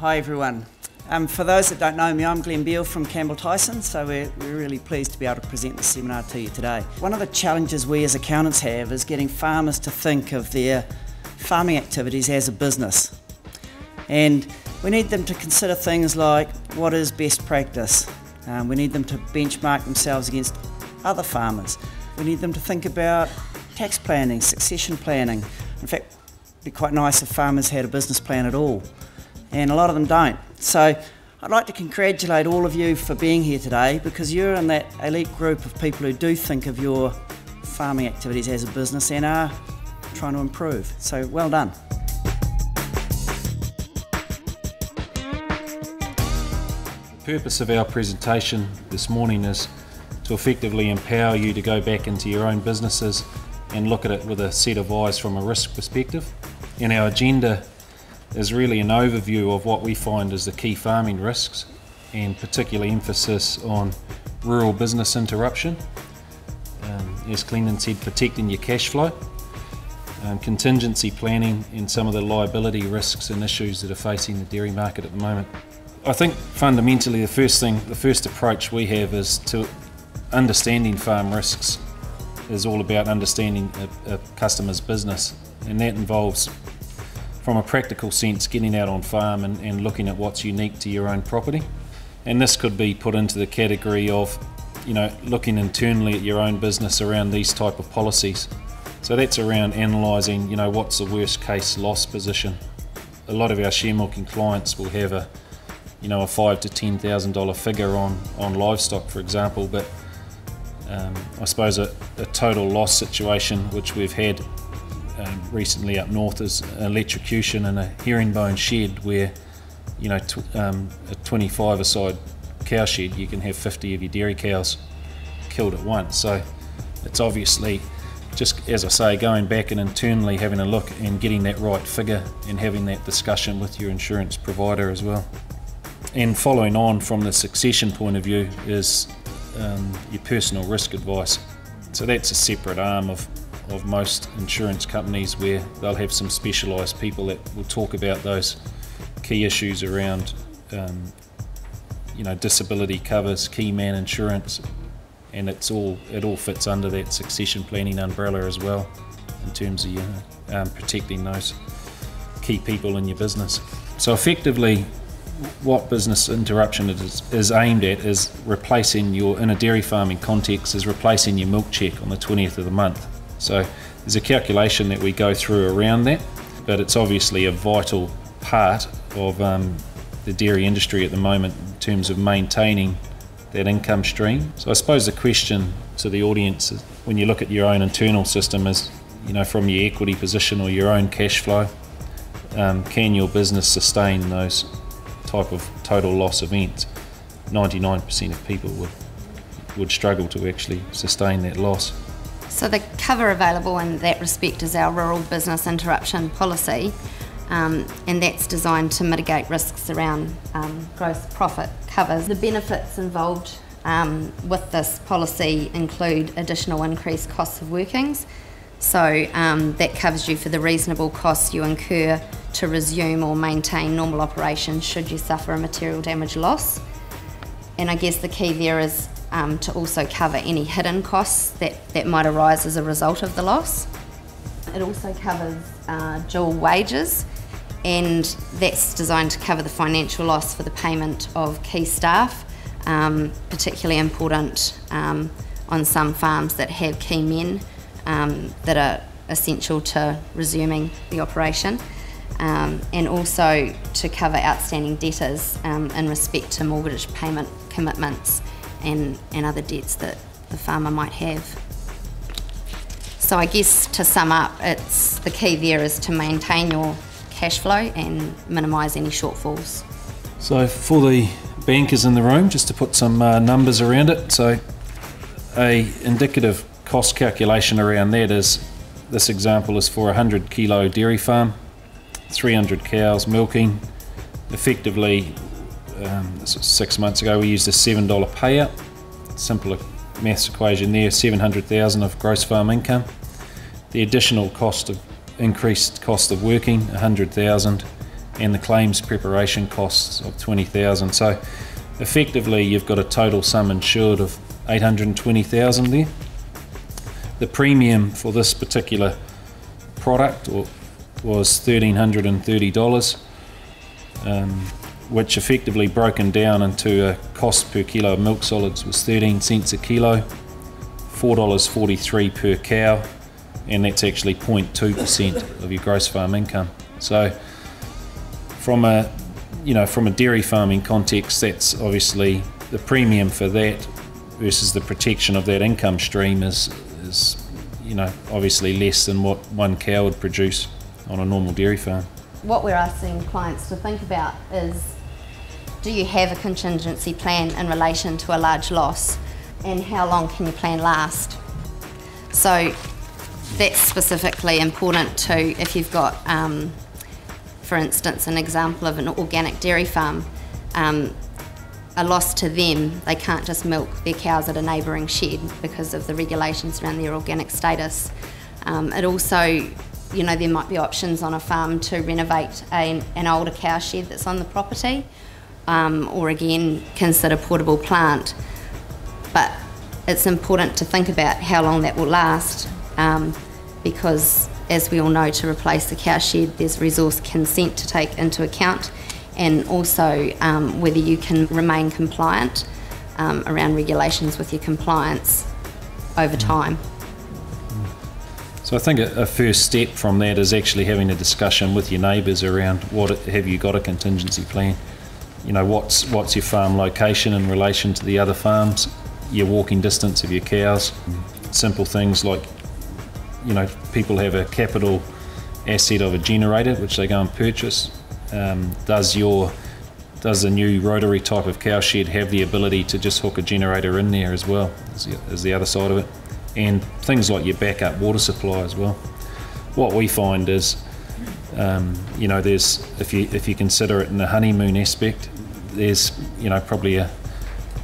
Hi everyone. For those that don't know me, I'm Glenn Beale from Campbell Tyson, so we're really pleased to be able to present this seminar to you today. One of the challenges we as accountants have is getting farmers to think of their farming activities as a business. And we need them to consider things like what is best practice. We need them to benchmark themselves against other farmers. We need them to think about tax planning, succession planning. In fact, it'd be quite nice if farmers had a business plan at all, and a lot of them don't. So I'd like to congratulate all of you for being here today, because you're in that elite group of people who do think of your farming activities as a business and are trying to improve. So well done. The purpose of our presentation this morning is to effectively empower you to go back into your own businesses and look at it with a set of eyes from a risk perspective. And our agenda is really an overview of what we find as the key farming risks, and particularly emphasis on rural business interruption, as Clinton said, protecting your cash flow, contingency planning, and some of the liability risks and issues that are facing the dairy market at the moment. I think fundamentally the first approach we have is to understanding farm risks is all about understanding a customer's business, and that involves, from a practical sense, getting out on farm and looking at what's unique to your own property. And this could be put into the category of, looking internally at your own business around these type of policies. So that's around analysing, what's the worst case loss position. A lot of our share milking clients will have a $5,000 to $10,000 figure on livestock, for example, but I suppose a total loss situation which we've had recently up north is an electrocution in a herringbone shed where, a 25-a-side cow shed, you can have 50 of your dairy cows killed at once. So it's obviously, just as I say, going back and internally having a look and getting that right figure and having that discussion with your insurance provider as well. And following on from the succession point of view is your personal risk advice. So that's a separate arm of most insurance companies, where they'll have some specialised people that will talk about those key issues around disability covers, key man insurance, and it all fits under that succession planning umbrella as well, in terms of protecting those key people in your business. So effectively, what business interruption is aimed at is replacing in a dairy farming context, is replacing your milk cheque on the 20th of the month. So there's a calculation that we go through around that, but it's obviously a vital part of the dairy industry at the moment in terms of maintaining that income stream. So I suppose the question to the audience is, when you look at your own internal system, is, from your equity position or your own cash flow, can your business sustain those type of total loss events? 99% of people would struggle to actually sustain that loss. So the cover available in that respect is our rural business interruption policy, and that's designed to mitigate risks around gross profit covers. The benefits involved with this policy include additional increased costs of workings. So that covers you for the reasonable costs you incur to resume or maintain normal operations should you suffer a material damage loss. And I guess the key there is to also cover any hidden costs that might arise as a result of the loss. It also covers dual wages, and that's designed to cover the financial loss for the payment of key staff, particularly important on some farms that have key men that are essential to resuming the operation, and also to cover outstanding debtors in respect to mortgage payment commitments and other debts that the farmer might have. So I guess to sum up, the key there is to maintain your cash flow and minimise any shortfalls. So for the bankers in the room, just to put some numbers around it, so a indicative cost calculation around that is, this example is for a 100 kilo dairy farm, 300 cows milking. Effectively, this was 6 months ago, we used a $7 payout. Simple maths equation there, 700,000 of gross farm income. The additional increased cost of working, 100,000, and the claims preparation costs of $20,000. So effectively you've got a total sum insured of $820,000 there. The premium for this particular product was $1,330, which effectively broken down into a cost per kilo of milk solids was 13 cents a kilo, $4.43 per cow, and that's actually 0.2% of your gross farm income. So from a dairy farming context, that's obviously the premium for that versus the protection of that income stream is obviously less than what one cow would produce on a normal dairy farm. What we're asking clients to think about is, do you have a contingency plan in relation to a large loss, and how long can your plan last? So that's specifically important to if you've got, for instance, an example of an organic dairy farm, a loss to them, they can't just milk their cows at a neighbouring shed because of the regulations around their organic status. It also, there might be options on a farm to renovate an older cow shed that's on the property, or again, consider portable plant. But it's important to think about how long that will last, because as we all know, to replace the cow shed, there's resource consent to take into account, and also whether you can remain compliant around regulations with your compliance over time. So I think a first step from that is actually having a discussion with your neighbours around have you got a contingency plan? What's your farm location in relation to the other farms, your walking distance of your cows, simple things like, people have a capital asset of a generator which they go and purchase. Does the new rotary type of cow shed have the ability to just hook a generator in there as well, as the other side of it? And things like your backup water supply as well. What we find is, there's if you consider it in the honeymoon aspect, there's probably a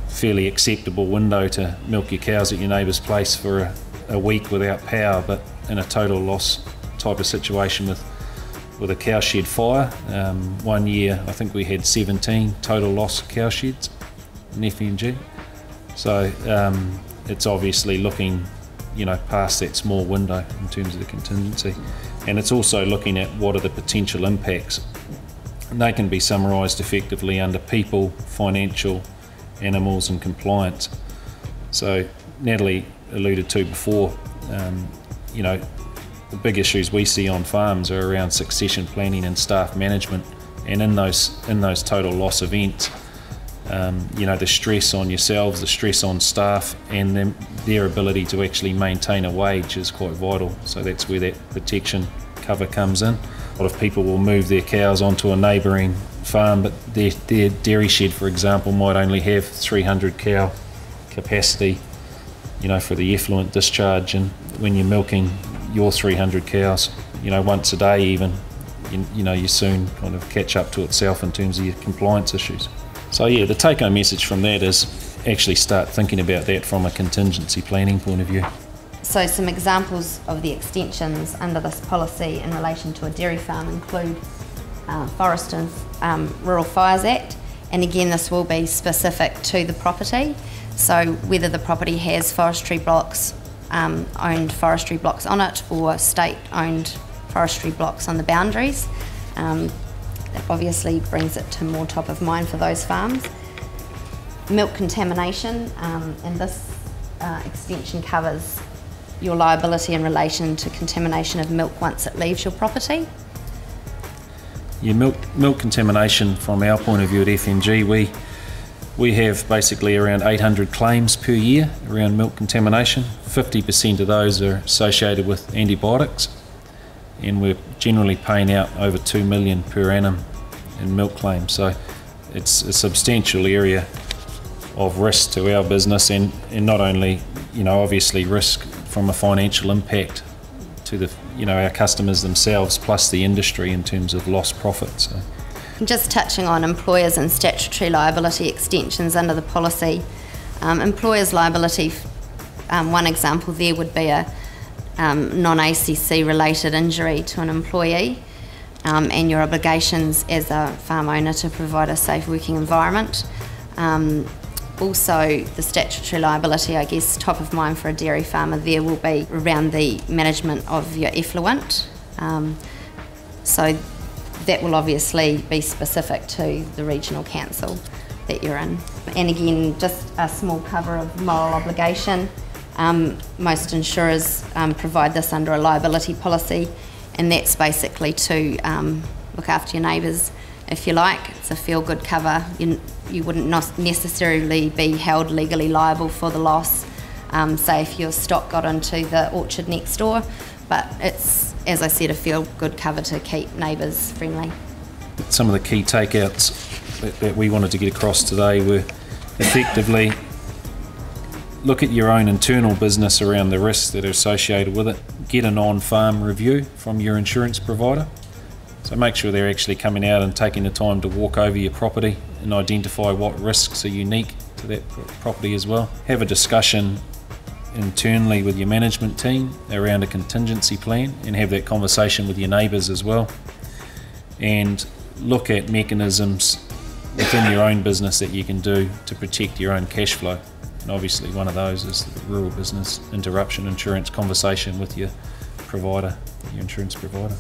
fairly acceptable window to milk your cows at your neighbour's place for a week without power, but in a total loss type of situation with a cow shed fire, 1 year I think we had 17 total loss cow sheds in FMG. So it's obviously looking past that small window in terms of the contingency, and it's also looking at what are the potential impacts, and they can be summarised effectively under people, financial, animals and compliance. So Natalie alluded to before, the big issues we see on farms are around succession planning and staff management, and in those total loss events, the stress on yourselves, the stress on staff, and their ability to actually maintain a wage is quite vital. So that's where that protection cover comes in. A lot of people will move their cows onto a neighbouring farm, but their dairy shed, for example, might only have 300 cow capacity, for the effluent discharge, and when you're milking your 300 cows, once a day even, you soon kind of catch up to itself in terms of your compliance issues. So yeah, the take-home message from that is actually start thinking about that from a contingency planning point of view. So some examples of the extensions under this policy in relation to a dairy farm include Forest and Rural Fires Act, and again this will be specific to the property. So whether the property has forestry blocks, owned forestry blocks on it, or state-owned forestry blocks on the boundaries. That obviously brings it to more top of mind for those farms. Milk contamination, and this extension covers your liability in relation to contamination of milk once it leaves your property. Yeah, milk contamination from our point of view at FMG, we have basically around 800 claims per year around milk contamination. 50% of those are associated with antibiotics, and we're generally paying out over $2 million per annum in milk claims. So it's a substantial area of risk to our business, and not only, obviously risk from a financial impact to our customers themselves, plus the industry in terms of lost profits. So. Just touching on employers and statutory liability extensions under the policy. Employers' liability, one example there would be a non-ACC related injury to an employee. and your obligations as a farm owner to provide a safe working environment. Also, the statutory liability, I guess, top of mind for a dairy farmer there will be around the management of your effluent. So that will obviously be specific to the regional council that you're in. And again, just a small cover of moral obligation. Most insurers provide this under a liability policy, and that's basically to look after your neighbours, if you like. It's a feel-good cover. You wouldn't necessarily be held legally liable for the loss, say if your stock got into the orchard next door, but it's, as I said, a feel-good cover to keep neighbours friendly. Some of the key takeouts that we wanted to get across today were effectively look at your own internal business around the risks that are associated with it. Get an on-farm review from your insurance provider. So make sure they're actually coming out and taking the time to walk over your property and identify what risks are unique to that property as well. Have a discussion internally with your management team around a contingency plan and have that conversation with your neighbours as well. And look at mechanisms within your own business that you can do to protect your own cash flow. And obviously one of those is the rural business interruption insurance conversation with your provider, your insurance provider.